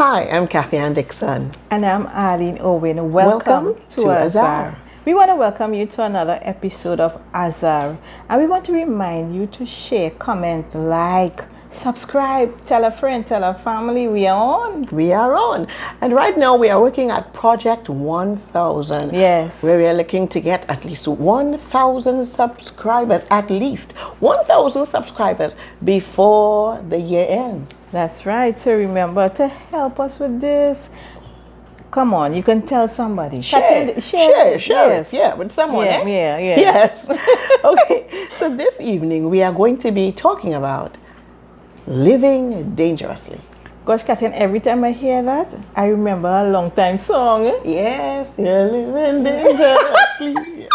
Hi, I'm Kathy Ann Dixon. And I'm Arlene Owen. Welcome to Azar. We want to welcome you to another episode of Azar. And we want to remind you to share, comment, like, subscribe, tell a friend, tell a family. We are on. We are on. And right now we are working at Project 1000. Yes. Where we are looking to get at least 1,000 subscribers. At least 1,000 subscribers before the year ends. That's right. So remember to help us with this. Come on, you can tell somebody. Share it. Yeah, with someone. Yeah. Yes. Okay. So this evening we are going to be talking about living dangerously. Gosh, Kathy, every time I hear that, I remember a long time song. Yes, you're living dangerously.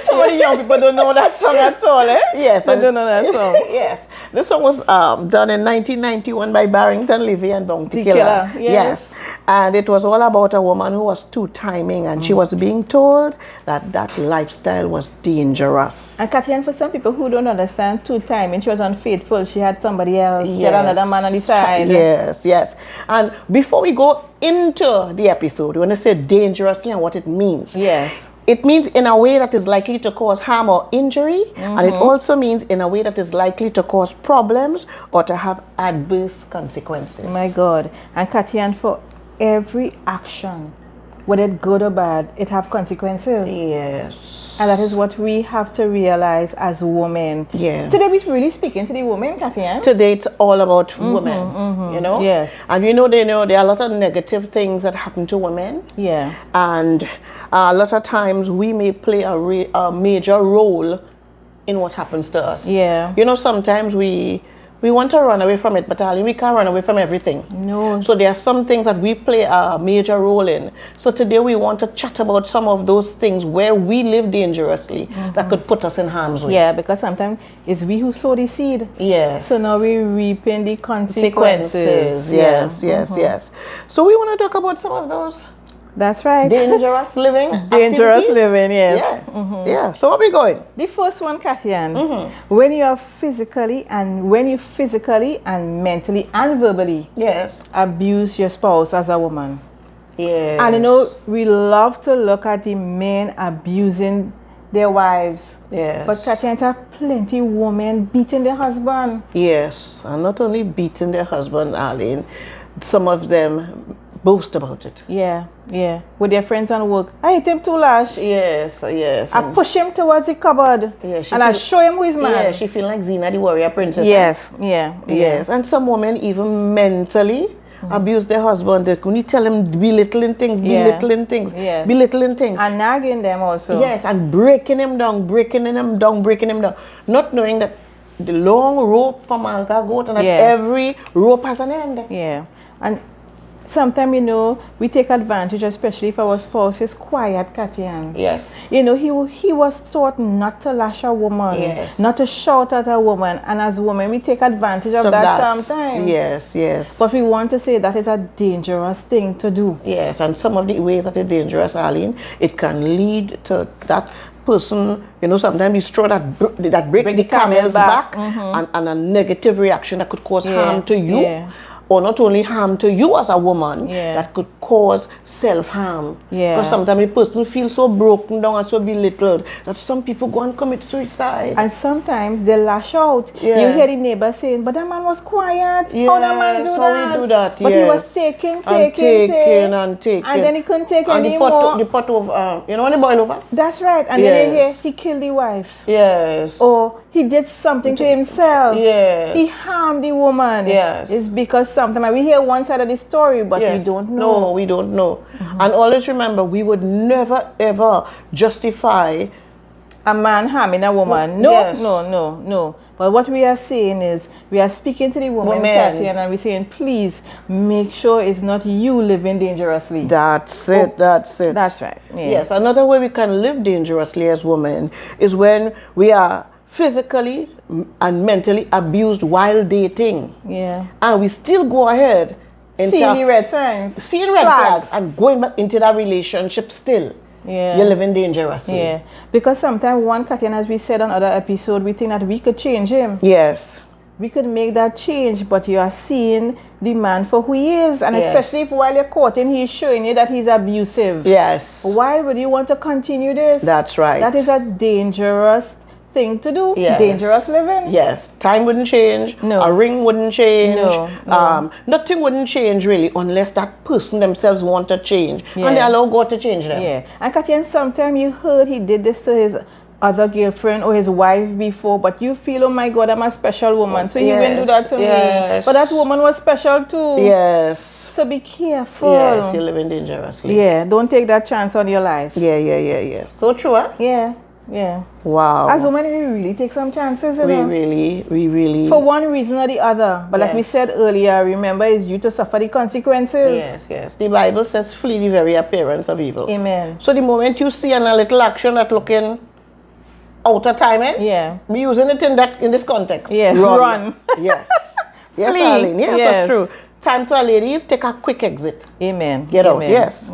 Some of the young people don't know that song at all, eh? Yes. I don't know that song. Yes. This song was done in 1991 by Barrington Levy and Bounty The Killer. Yes. And it was all about a woman who was two-timing, and she was being told that lifestyle was dangerous. And Kathy, for some people who don't understand two-timing, she was unfaithful. She had somebody else. She had another man on the side. Yes. And before we go into the episode, we want to say dangerously and what it means. Yes. It means in a way that is likely to cause harm or injury, and it also means in a way that is likely to cause problems or to have adverse consequences. My God. And Kathy, for every action, whether it's good or bad, it have consequences. Yes. And that is what we have to realize as women. Yeah. Today we're really speaking to the women, Kathy. Today it's all about women, you know? Yes. And you know, there are a lot of negative things that happen to women. Yeah. And a lot of times we may play a major role in what happens to us. Yeah. You know, sometimes we want to run away from it, but darling, we can't run away from everything. No. So there are some things that we play a major role in. So today we want to chat about some of those things where we live dangerously that could put us in harm's way. Yeah, because sometimes it's we who sow the seed. Yes. So now we're reaping the consequences. Yes. So we want to talk about some of those That's right. dangerous living Dangerous activities. living, yes. Yeah. So where we going? The first one, Kathy Ann, when you physically and mentally and verbally abuse your spouse as a woman. Yes. And you know, we love to look at the men abusing their wives. Yes. But Kathy Ann, there are plenty women beating their husband. Yes. And not only beating their husband, Arlene, some of them boast about it. Yeah. With their friends and work. I hit him too lash. Yes. I push him towards the cupboard. I show him who is man. Yeah, she feel like Xena the warrior princess. Yes. And some women even mentally abuse their husband. They can tell them belittling things. And nagging them also. Yes, and breaking him down. Not knowing that the long rope from Malta goat and that every rope has an end. Yeah. And sometimes, you know, we take advantage, especially if our spouse is quiet, Kathy Ann. Yes. You know, he was taught not to lash a woman, not to shout at a woman. And as women, we take advantage of that sometimes. Yes. But we want to say that is a dangerous thing to do. Yes, and some of the ways that it's dangerous, Arlene, it can lead to that person, you know, sometimes you straw that break the camel's back and a negative reaction that could cause harm to you. Yeah. Or not only harm to you as a woman, that could cause self-harm. Yeah. Because sometimes a person feels so broken down and so belittled that some people go and commit suicide. And sometimes they lash out. Yeah. You hear the neighbor saying, but that man was quiet. Yes, How that man do that? But he was taking. And then he couldn't take anymore. The pot over, you know when the boil over? That's right. And then you hear he killed the wife. Yes. Or he did something to himself. Yes. He harmed the woman. Yes. It's because sometimes we hear one side of the story, but we don't know. No, we don't know. And always remember, we would never ever justify a man harming a woman. No. But what we are saying is, we are speaking to the woman, Kathy, and we're saying, please make sure it's not you living dangerously. That's it. That's right. Yes. Another way we can live dangerously as women is when we are physically and mentally abused while dating. Yeah. And we still go ahead and seeing the red signs. Seeing red flags and going back into that relationship still. Yeah. You're living dangerously. Yeah. Because sometimes one Katyan, as we said on other episode, we think that we could change him. Yes. we could make that change, but you are seeing the man for who he is. And especially if while you're courting, he's showing you that he's abusive. Yes. Why would you want to continue this? That's right. That is a dangerous thing to do. Yes. Dangerous living. Yes. Time wouldn't change. No. A ring wouldn't change. No. Nothing wouldn't change really unless that person themselves want to change. Yeah. And they allow God to change them. Yeah. And Katyan, sometime you heard he did this to his other girlfriend or his wife before, but you feel, oh my God, I'm a special woman, so he wouldn't do that to me. But that woman was special too. Yes. So be careful. Yes, you're living dangerously. Yeah, don't take that chance on your life. Yeah. So true, huh? Yeah. Wow. As women, we really take some chances, you know? We really. For one reason or the other. But like we said earlier, remember, it's you to suffer the consequences. Yes. The Bible says, flee the very appearance of evil. Amen. So the moment you see a little action that looking out of timing, be using it in this context. Yes, run. Yes. Yes, flee. Arlene. Yes, that's true. Time to our ladies, take a quick exit. Amen. Get out. Yes.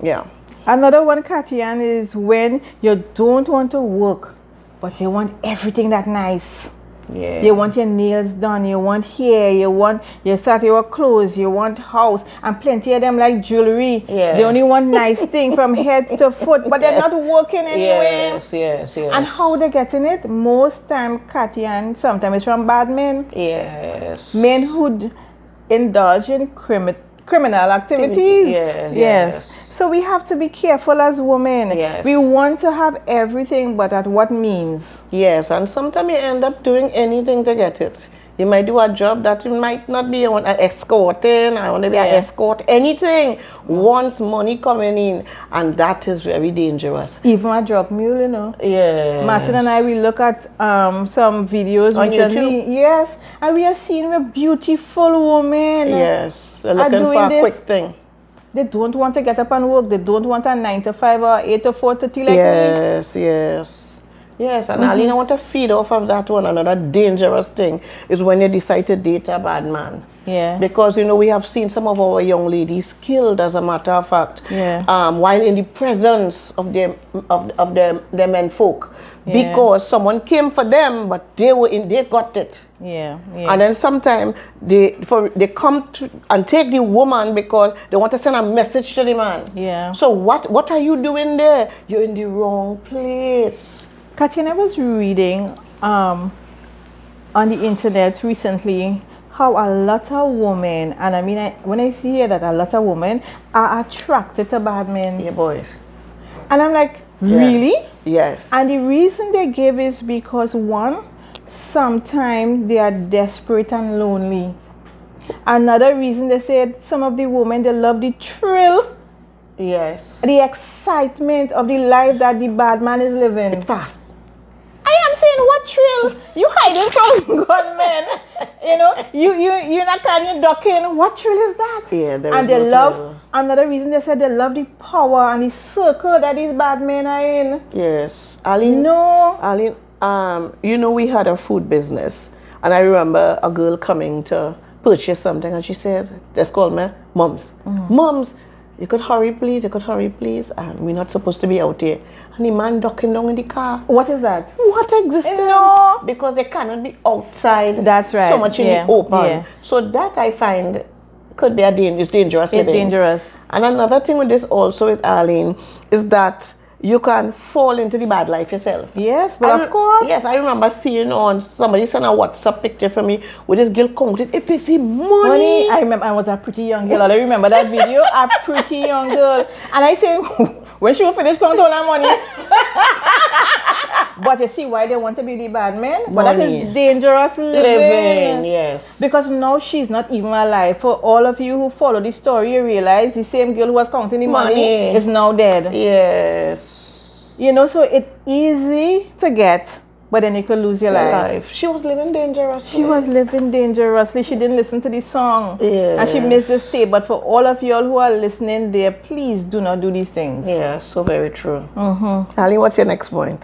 Yeah. Another one, Katyan, is when you don't want to work, but you want everything that nice. Yeah. You want your nails done, you want hair, you start your clothes, you want house, and plenty of them like jewelry. Yeah. They only want nice thing from head to foot, but they're not working anyway. Yes. And how they getting it? Most time, Katyan, sometimes it's from bad men. Yes. Men who indulge in criminal activities. Yes. So we have to be careful as women. Yes. We want to have everything, but at what means? Yes, and sometimes you end up doing anything to get it. You might do a job that you might not be escorting, I want to be an escort, anything. Once money coming in, and that is very dangerous. Even a drug mule, you know. Yes. Marcin and I, we look at some videos on recently. YouTube? Yes, and we are seeing a beautiful woman. Yes, they're looking for a quick thing. They don't want to get up and work. They don't want a 9 to 5 or 8 to 4:30 like me. Yes, and Arlene, I want to feed off of that one. Another dangerous thing is when you decide to date a bad man. Yeah. Because, you know, we have seen some of our young ladies killed, as a matter of fact, while in the presence of their men folk. Yeah. Because someone came for them, but they got it. Yeah. And then sometimes they come to and take the woman because they want to send a message to the man. Yeah. So what are you doing there? You're in the wrong place. Katyan, I was reading on the internet recently how a lot of women, and I mean, when I see that a lot of women are attracted to bad men. Yeah, boys. And I'm like, really? Yes. And the reason they give is because, one, sometimes they are desperate and lonely. Another reason they said some of the women, they love the thrill. Yes. The excitement of the life that the bad man is living. It's fast. I am saying, what thrill? You hiding from gunmen. You know, you're not kind of ducking. What thrill is that? Yeah, there and is they no love thrill. Another reason they said they love the power and the circle that these bad men are in. Yes. Arlene, you know, we had a food business, and I remember a girl coming to purchase something, and she says, just call me Mums. Mums, you could hurry please, we're not supposed to be out here. And the man ducking down in the car. What is that? What existence? No. Because they cannot be outside. That's right. So much in the open. Yeah. So that I find could be it's dangerous living. It's dangerous. And another thing with this also is, Arlene, is that you can fall into the bad life yourself. Yes, but of course. Yes, I remember seeing on somebody sent a WhatsApp picture for me with this girl counting if you see money. I remember I was a pretty young girl. I remember that video. A pretty young girl. And I say, when she will finish counting all her money. But you see why they want to be the bad men? But that is dangerous living. Yes. Because now she's not even alive. For all of you who follow the story, you realize the same girl who was counting the money is now dead. Yes. You know, so it's easy to get, but then you could lose your life. She was living dangerously. She didn't listen to the song. Yes. And she missed the stay. But for all of y'all who are listening there, please do not do these things. Yeah, so very true. Ali, what's your next point?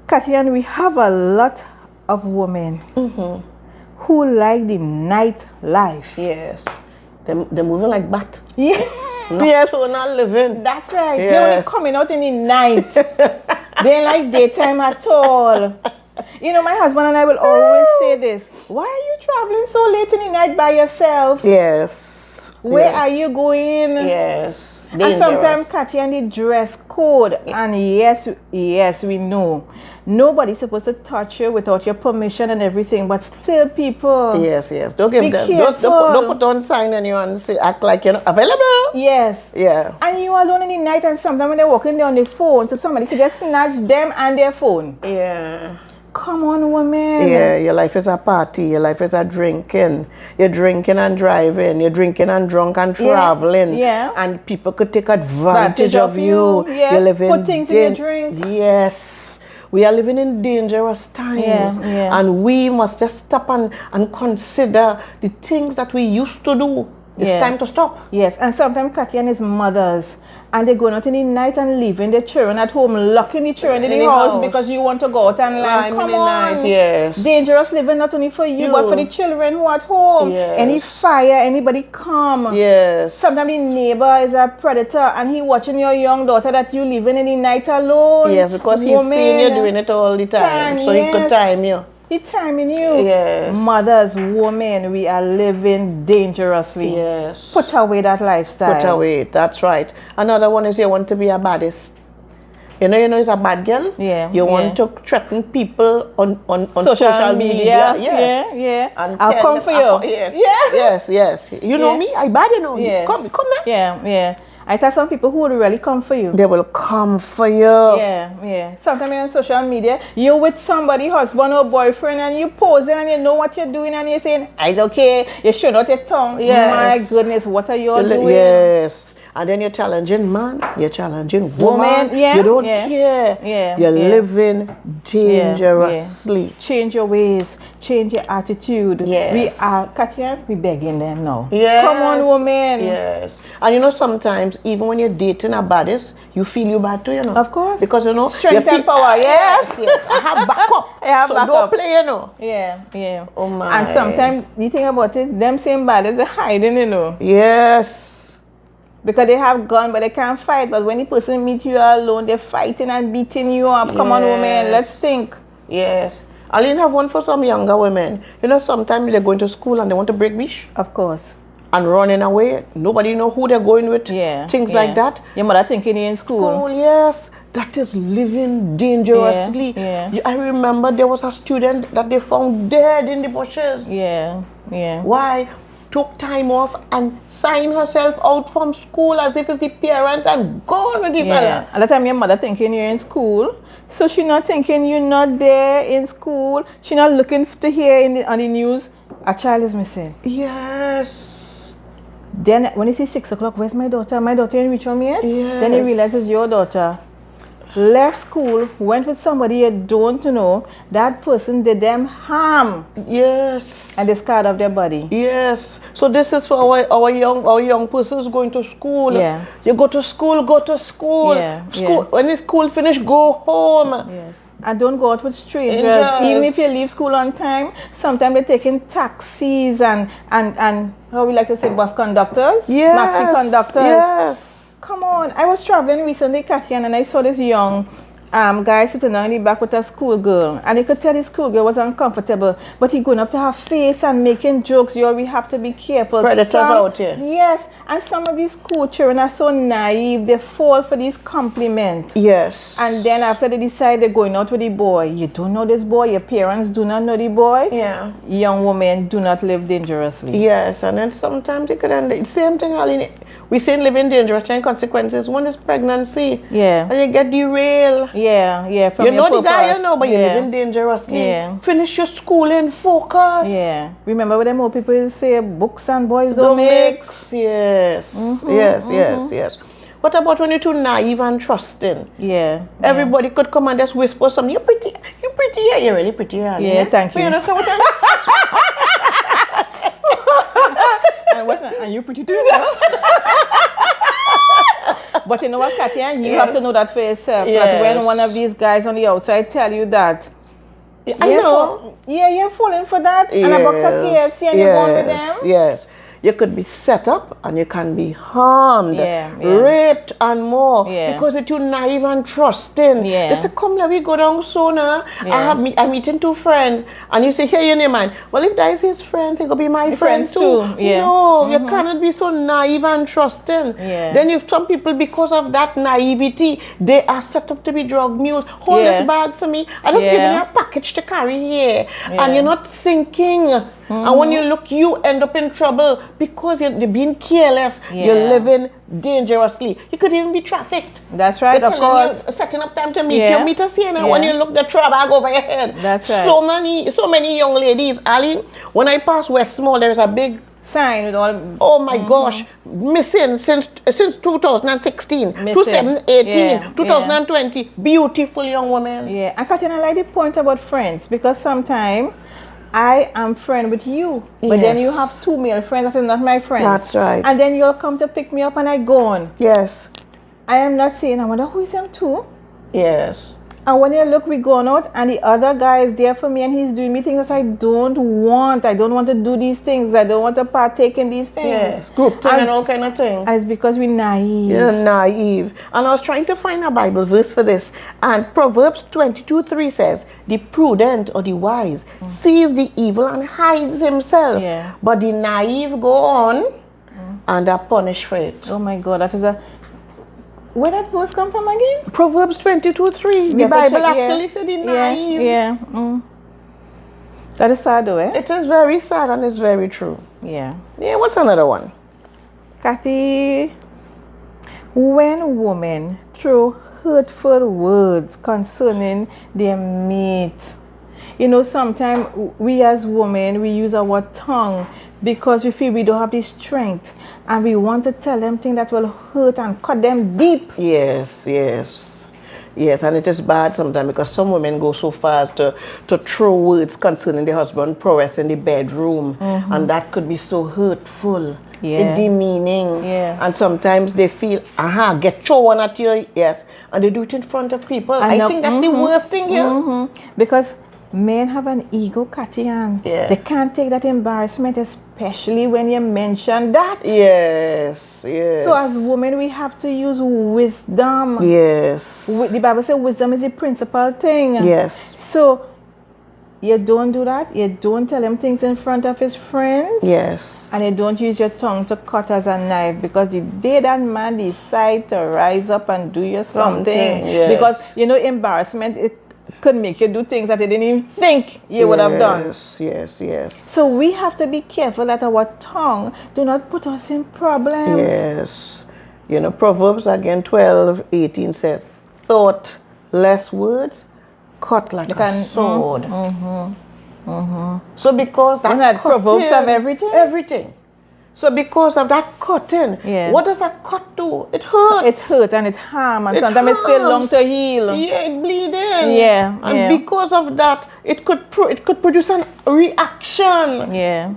Katyan, we have a lot of women who like the night life. Yes. They're moving like bat. Yeah. Yes, we're not living. That's right. Yes. They're only coming out in the night. They ain't like daytime at all. You know, my husband and I will always say this. Why are you traveling so late in the night by yourself? Yes. Where are you going? Yes. And sometimes, Katia, and the dress code. And yes, we know. Nobody's supposed to touch you without your permission and everything, but still people. Yes. Don't give them. Don't put on sign and you and say, act like you're not available. Yes. Yeah. And you alone in the night, and sometimes when they're walking there on the phone, so somebody could just snatch them and their phone. Yeah. Come on, women. Yeah, your life is a party. Your life is a drinking. You're drinking and driving. You're drinking and drunk and traveling. Yeah. And people could take advantage of you. Yes. You're living Put things in your drink. Yes. We are living in dangerous times. Yeah. And we must just stop and consider the things that we used to do. It's time to stop. Yes. And sometimes Katia and his mothers, and they're going out in the night and leaving their children at home, locking the children in the house because you want to go out and land. Come on. Night, yes. Dangerous living not only for you, but for the children who are at home. Yes. Any fire, anybody come. Yes. Sometimes the neighbor is a predator and he watching your young daughter that you living in the night alone. Yes, because he's seeing you doing it all the time. So he could time you. He timing you. Yes. Mothers, women, we are living dangerously. Yes. Put away that lifestyle. Put away, that's right. Another one is you want to be a baddest. You know, it's a bad girl. Yeah. You want to threaten people on social media. Yes. Yeah. And I'll come for you. Yes. You know me, I bad, you know. Yeah. Come now. Yeah. I tell some people who will really come for you. They will come for you. Yeah. Sometimes you're on social media, you're with somebody, husband or boyfriend, and you posing and you know what you're doing and you're saying, it's okay, you show out your tongue. Yes. My goodness, what are you all doing? Yes. And then you're challenging man, you're challenging woman. You don't care. You're living dangerously. Yeah. Change your ways, change your attitude. Yes. Katia, we begging them now. Yes. Come on, woman. Yes. And you know, sometimes even when you're dating a baddest, you feel you bad too, you know. Of course. Because you know, strength and power. Yes. I have backup. So don't play, you know. Yeah. Oh my. And sometimes you think about it, them same baddest are hiding, you know. Yes. Because they have gun, but they can't fight. But when the person meet you alone, they're fighting and beating you up. Come on, woman, let's think. Yes. I'll even have one for some younger women. You know, sometimes they're going to school and they want to break beach. Of course. And running away. Nobody know who they're going with. Things like that. Your mother thinking you're in school. Oh, yes. That is living dangerously. I remember there was a student that they found dead in the bushes. Yeah. Why? Took time off and signed herself out from school as if it's the parent and gone with the fella. At the time your mother thinking you're in school, so she not thinking you're not there in school. She not looking to hear on the news a child is missing. Yes. Then when you see 6 o'clock, where's my daughter? My daughter didn't reach home yet. Yes. Then you realize it's your daughter. Left school, went with somebody you don't know. That person did them harm. Yes. And they scarred up their body. Yes. So this is for our young persons going to school. Yeah. You go to school. Yeah. When the school finish, go home. Yes. And don't go out with strangers. Even if you leave school on time, sometimes they're taking taxis and how we like to say bus conductors, maxi conductors. Yes. Come on. I was traveling recently, Katia, and I saw this young guy sitting down in the back with a schoolgirl. And he could tell the schoolgirl was uncomfortable. But he going up to her face and making jokes. We have to be careful. Predators out here. Yes. And some of these school children are so naive. They fall for these compliments. Yes. And then after they decide they're going out with the boy. You don't know this boy. Your parents do not know the boy. Yeah. Young women do not live dangerously. Yes. And then sometimes it could end. It's the same thing, Aline. We say living dangerously and consequences. One is pregnancy. Yeah. And you get derailed. Yeah. From you know the guy, but you're living dangerously. Yeah. Finish your schooling, focus. Yeah. Remember what them old people say, books and boys don't mix. Yes. Yes. What about when you're too naive and trusting? Yeah. Everybody could come and just whisper something. You're pretty. You're really pretty. Yeah, thank you. You understand what I mean? And you're pretty too. But you know what, Katia? You have to know that for yourself. So that when one of these guys on the outside tell you that, I know. You're falling for that. And a box of KFC and you're going with them. Yes. you could be set up and you can be harmed, Yeah. raped and more Yeah. because you're too naive and trusting. Yeah. They say, come, let me go down sooner. Yeah. I'm meeting 2 friends. And you say, here in your mind, well, if that is his friend, he could be my friend too. Yeah. No, you cannot be so naive and trusting. Yeah. Then if some people, because of that naivety, they are set up to be drug mules. Hold this bag for me. I just giving you a package to carry here. And you're not thinking. And when you look, you end up in trouble because you're being careless. You're living dangerously. You could even be trafficked. That's right, They're of telling course. you, setting up time to meet you. Meet us here now. When you look, the trail bag over your head. That's right. So many young ladies. Ali, when I pass West Small, there's a big sign with all. Oh my gosh, missing since 2016, Missing. 2018, 2020. Beautiful young women. Yeah, and Katina, I like the point about friends because sometimes I am friend with you, but then you have 2 male friends that are not my friends. That's right. And then you'll come to pick me up and I go on. Yes. I am not saying, I wonder who is them too. Yes. And when you look, we going out and the other guy is there for me and he's doing me things that I don't want. I don't want to do these things. I don't want to partake in these things. Yes. Group thing and all kind of thing. And it's because we're naive. You're naive. And I was trying to find a Bible verse for this. And Proverbs 22:3 says, the prudent or the wise sees the evil and hides himself. Yeah. But the naive go on and are punished for it. Oh my God, that is a... Where that verse come from again? Proverbs 22:3. The Bible actually said the naive. Yeah. That is sad though, eh? It is very sad and it's very true. Yeah. Yeah, what's another one? Kathy, when women throw hurtful words concerning their mate, you know, sometimes we as women, we use our tongue because we feel we don't have the strength and we want to tell them things that will hurt and cut them deep. Yes, and it is bad sometimes because some women go so far as to throw words concerning the husband prowess in the bedroom, and that could be so hurtful, demeaning, and sometimes they feel, get thrown at you, and they do it in front of people. I think that's the worst thing here. Because men have an ego, Katian. They can't take that embarrassment, especially when you mention that. Yes. So as women, we have to use wisdom. Yes. The Bible says wisdom is the principal thing. Yes. So you don't do that. You don't tell him things in front of his friends. Yes. And you don't use your tongue to cut as a knife, because the day that man decide to rise up and do you something, because you know, embarrassment, it could make you do things that you didn't even think you would have done. Yes. So we have to be careful that our tongue do not put us in problems. Yes. You know, Proverbs again 12:18 says, thoughtless words cut like a sword. So because that Proverbs have everything. So because of that cutting, what does a cut do? It hurts. It hurts and it harms, and sometimes it's still long to heal. Yeah, it bleeding. Yeah. And because of that, it could produce an reaction. Yeah.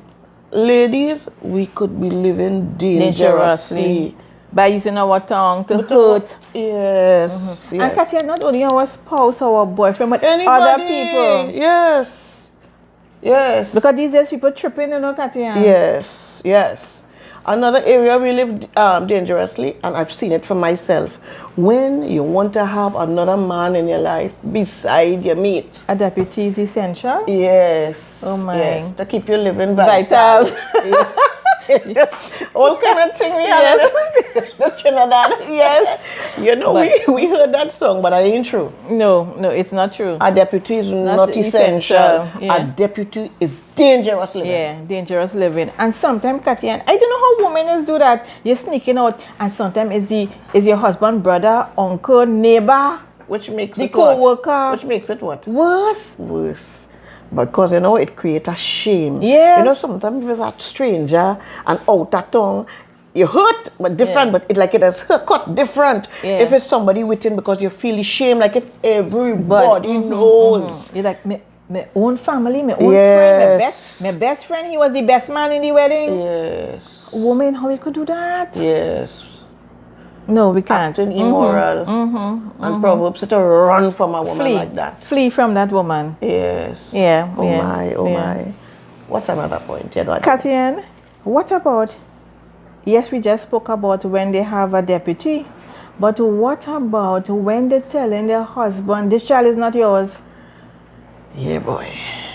Ladies, we could be living dangerously by using our tongue to hurt. Yes. And Katia, not only our spouse, our boyfriend, but anybody, other people. Yes. Because these days people tripping, you know, Katia. Yes. Another area we live dangerously, and I've seen it for myself. When you want to have another man in your life beside your mate. A deputy is essential? Yes. Oh my. Yes, to keep you living vital. All kind of thing we have. Yes. Trinidad. Yes. You know, we heard that song, but it ain't true. No, it's not true. A deputy is not essential. A deputy is dangerous living. Yeah, dangerous living. And sometimes, Katia, I don't know how women do that. You're sneaking out, and sometimes is your husband, brother, uncle, neighbor, which makes the it co-worker. What? Which makes it what? Worse. Because, you know, it creates a shame. Yes. You know, sometimes if it's a stranger and out of tongue, you hurt, but different, but it has cut different. If it's somebody within, because you feel shame, like if everybody knows. You're like, my own family, my own friend, my best friend, he was the best man in the wedding. Yes. Woman, how we could do that? Yes. No, we can't. Acting immoral. And Proverbs to run from a woman like that. Flee from that woman. Yes. Yeah. Oh my. What's another point? Katian, What about, yes, we just spoke about when they have a deputy, but what about when they're telling their husband, this child is not yours? Yeah, boy.